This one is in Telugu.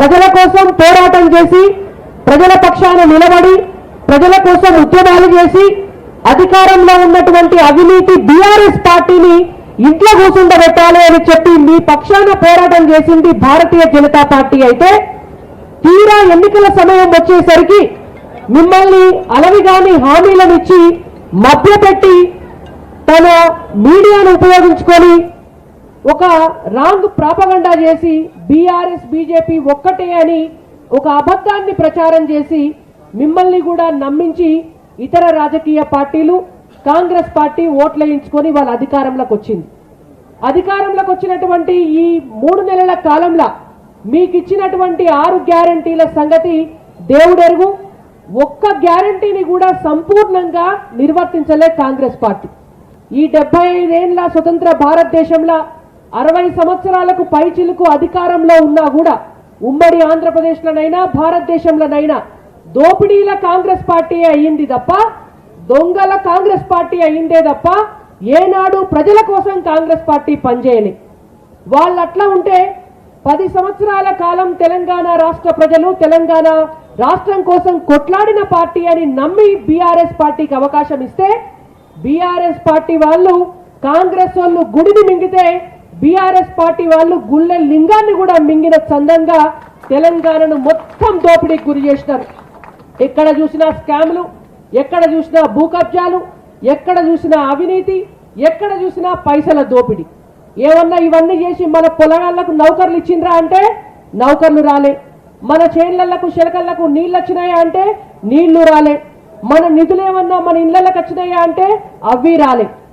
ప్రజల కోసం పోరాటం చేసి ప్రజల పక్షాన నిలబడి ప్రజల కోసం ఉద్యమాలు చేసి అధికారంలో ఉన్నటువంటి అవినీతి బీఆర్ఎస్ పార్టీని ఇంట్లో కూర్చుండబెట్టాలి అని చెప్పి మీ పక్షాన పోరాటం చేసింది భారతీయ జనతా పార్టీ అయితే తీరా ఎన్నికల సమయం వచ్చేసరికి మిమ్మల్ని అలవిగాని హామీలను ఇచ్చి మభ్యపెట్టి తన మీడియాను ఉపయోగించుకొని ఒక రాంగ్ ప్రాపగండా చేసి బీఆర్ఎస్ బీజేపీ ఒక్కటే అని ఒక అబద్ధాన్ని ప్రచారం చేసి మిమ్మల్ని కూడా నమ్మించి ఇతర రాజకీయ పార్టీలు కాంగ్రెస్ పార్టీ ఓట్లేయించుకొని వాళ్ళ అధికారంలోకి వచ్చింది. అధికారంలోకి వచ్చినటువంటి ఈ 3 నెలల కాలంలో మీకు ఇచ్చినటువంటి 6 గ్యారంటీల సంగతి దేవుడెరుగు. ఒక్క గ్యారంటీని కూడా సంపూర్ణంగా నిర్వర్తించలే కాంగ్రెస్ పార్టీ. ఈ 75 ఏళ్ల స్వతంత్ర భారతదేశంలో 60 సంవత్సరాలకు పైచిలుకు అధికారంలో ఉన్నా కూడా ఉమ్మడి ఆంధ్రప్రదేశ్లోనైనా భారతదేశంలోనైనా దోపిడీల కాంగ్రెస్ పార్టీ అయ్యింది తప్ప దొంగల కాంగ్రెస్ పార్టీ అయ్యిందే తప్ప ఏనాడు ప్రజల కోసం కాంగ్రెస్ పార్టీ పనిచేయలే. వాళ్ళు అట్లా ఉంటే 10 సంవత్సరాల కాలం తెలంగాణ రాష్ట్ర ప్రజలు తెలంగాణ రాష్ట్రం కోసం కొట్లాడిన పార్టీ అని నమ్మి బీఆర్ఎస్ పార్టీకి అవకాశం ఇస్తే బీఆర్ఎస్ పార్టీ వాళ్ళు కాంగ్రెస్ వాళ్ళు గుడిని మింగితే బీఆర్ఎస్ పార్టీ వాళ్ళు గుళ్ళె లింగాన్ని కూడా మింగిన చందంగా తెలంగాణను మొత్తం దోపిడీకి గురి చేసినారు. ఎక్కడ చూసినా స్కామ్లు, ఎక్కడ చూసినా భూ కబ్జాలు, ఎక్కడ చూసినా అవినీతి, ఎక్కడ చూసినా పైసల దోపిడీ. ఏమన్నా ఇవన్నీ చేసి మన పొలాలకు నౌకర్లు ఇచ్చిండ్రా అంటే నౌకర్లు రాలే. మన చేన్లకు శిలకలకు నీళ్ళు వచ్చినాయా అంటే నీళ్లు రాలే. మన నిధులు ఏమన్నా మన ఇళ్లకు వచ్చినాయా అంటే అవి రాలే.